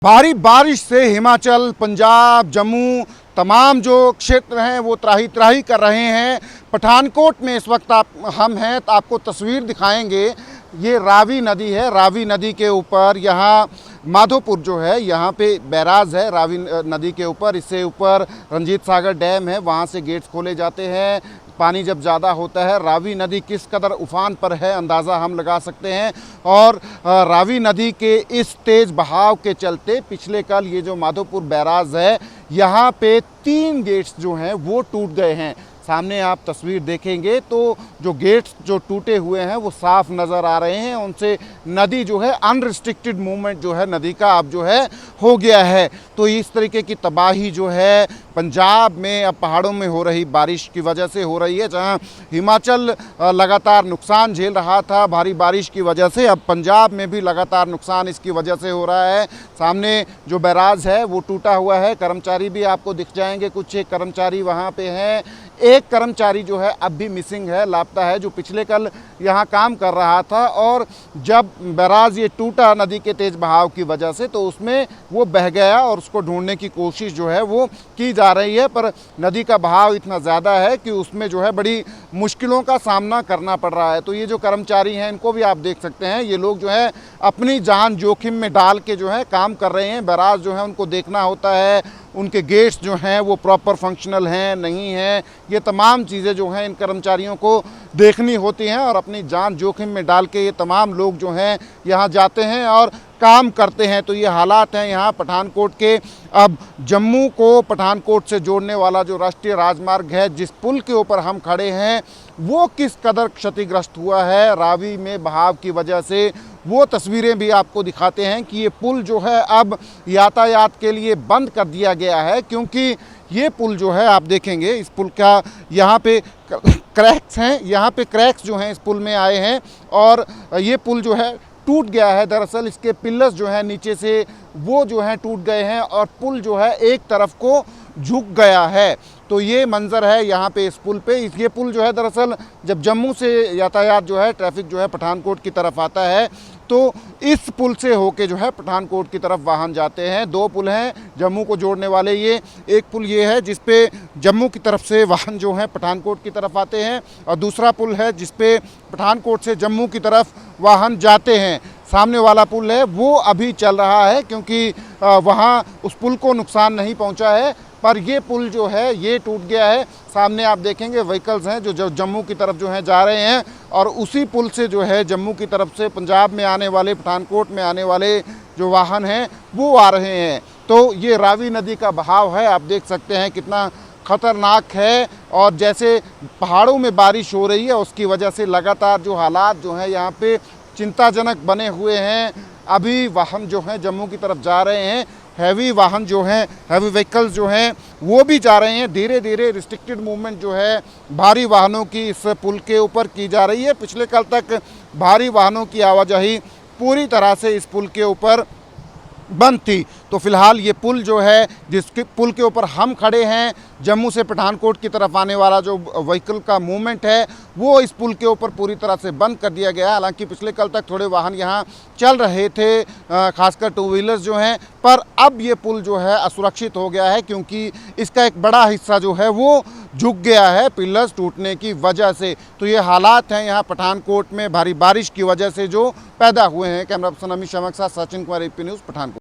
भारी बारिश से हिमाचल, पंजाब, जम्मू तमाम जो क्षेत्र हैं वो त्राही त्राही कर रहे हैं। पठानकोट में इस वक्त हम हैं तो आपको तस्वीर दिखाएंगे। ये रावी नदी है। रावी नदी के ऊपर यहाँ माधोपुर जो है यहाँ पे बैराज है रावी नदी के ऊपर। इससे ऊपर रंजीत सागर डैम है, वहाँ से गेट्स खोले जाते हैं। पानी जब ज़्यादा होता है, रावी नदी किस कदर उफान पर है अंदाज़ा हम लगा सकते हैं। और रावी नदी के इस तेज़ बहाव के चलते पिछले कल ये जो माधोपुर बैराज है यहाँ पे 3 गेट्स जो हैं वो टूट गए हैं। सामने आप तस्वीर देखेंगे तो जो गेट्स जो टूटे हुए हैं वो साफ नज़र आ रहे हैं। उनसे नदी जो है अनरिस्ट्रिक्टेड मूवमेंट जो है नदी का अब जो है हो गया है। तो इस तरीके की तबाही जो है पंजाब में अब पहाड़ों में हो रही बारिश की वजह से हो रही है। जहां हिमाचल लगातार नुकसान झेल रहा था भारी बारिश की वजह से, अब पंजाब में भी लगातार नुकसान इसकी वजह से हो रहा है। सामने जो बैराज है वो टूटा हुआ है। कर्मचारी भी आपको दिख जाएंगे, कुछ एक कर्मचारी वहाँ पे हैं। एक कर्मचारी जो है अब भी मिसिंग है, लापता है, जो पिछले कल यहाँ काम कर रहा था। और जब बैराज ये टूटा नदी के तेज बहाव की वजह से तो उसमें वो बह गया और उसको ढूंढने की कोशिश जो है वो की जा रही है। पर नदी का बहाव इतना ज़्यादा है कि उसमें जो है बड़ी मुश्किलों का सामना करना पड़ रहा है। तो ये जो कर्मचारी हैं इनको भी आप देख सकते हैं, ये लोग जो है अपनी जान जोखिम में डाल के जो है काम कर रहे हैं। बैराज जो है उनको देखना होता है, उनके गेट्स जो हैं वो प्रॉपर फंक्शनल हैं नहीं हैं, ये तमाम चीज़ें जो हैं इन कर्मचारियों को देखनी होती हैं। और अपनी जान जोखिम में डाल के ये तमाम लोग जो हैं यहाँ जाते हैं और काम करते हैं। तो ये हालात हैं यहाँ पठानकोट के। अब जम्मू को पठानकोट से जोड़ने वाला जो राष्ट्रीय राजमार्ग है, जिस पुल के ऊपर हम खड़े हैं, वो किस कदर क्षतिग्रस्त हुआ है रावी में बहाव की वजह से, वो तस्वीरें भी आपको दिखाते हैं कि ये पुल जो है अब यातायात के लिए बंद कर दिया गया है। क्योंकि ये पुल जो है आप देखेंगे, इस पुल का यहाँ पे क्रैक्स हैं, यहाँ पे क्रैक्स जो हैं इस पुल में आए हैं और ये पुल जो है टूट गया है। दरअसल इसके पिलर्स जो है नीचे से वो जो हैं टूट गए हैं और पुल जो है एक तरफ को झुक गया है। तो ये मंज़र है यहाँ पे इस पुल पे। ये पुल जो है दरअसल जब जम्मू से यातायात जो है ट्रैफिक जो है पठानकोट की तरफ आता है तो इस पुल से होके जो है पठानकोट की तरफ वाहन जाते हैं। 2 पुल हैं जम्मू को जोड़ने वाले। ये एक पुल ये है जिस पे जम्मू की तरफ से वाहन जो हैं पठानकोट की तरफ आते हैं और दूसरा पुल है जिस पे पठानकोट से जम्मू की तरफ वाहन जाते हैं। सामने वाला पुल है वो अभी चल रहा है क्योंकि वहाँ उस पुल को नुकसान नहीं पहुँचा है, पर ये पुल जो है ये टूट गया है। सामने आप देखेंगे व्हीकल्स हैं जो जम्मू की तरफ जो हैं जा रहे हैं और उसी पुल से जो है जम्मू की तरफ से पंजाब में आने वाले, पठानकोट में आने वाले जो वाहन हैं वो आ रहे हैं। तो ये रावी नदी का बहाव है, आप देख सकते हैं कितना ख़तरनाक है। और जैसे पहाड़ों में बारिश हो रही है उसकी वजह से लगातार जो हालात जो हैं यहाँ पे चिंताजनक बने हुए हैं। अभी वाहन जो हैं जम्मू की तरफ जा रहे हैं, हैवी वाहन जो हैं, हैवी व्हीकल्स जो हैं वो भी जा रहे हैं। धीरे धीरे रिस्ट्रिक्टेड मूवमेंट जो है भारी वाहनों की इस पुल के ऊपर की जा रही है। पिछले कल तक भारी वाहनों की आवाजाही पूरी तरह से इस पुल के ऊपर बंद थी। तो फिलहाल ये पुल जो है जिसके पुल के ऊपर हम खड़े हैं, जम्मू से पठानकोट की तरफ आने वाला जो व्हीकल का मूवमेंट है वो इस पुल के ऊपर पूरी तरह से बंद कर दिया गया। हालांकि पिछले कल तक थोड़े वाहन यहाँ चल रहे थे, खासकर 2 व्हीलर्स जो हैं, पर अब ये पुल जो है असुरक्षित हो गया है क्योंकि इसका एक बड़ा हिस्सा जो है वो झुक गया है पिलर्स टूटने की वजह से। तो ये हालात हैं यहाँ पठानकोट में भारी बारिश की वजह से जो पैदा हुए हैं। कैमरा पर्सन अमित शर्मा के साथ सचिन कुमार, AP न्यूज़, पठानकोट।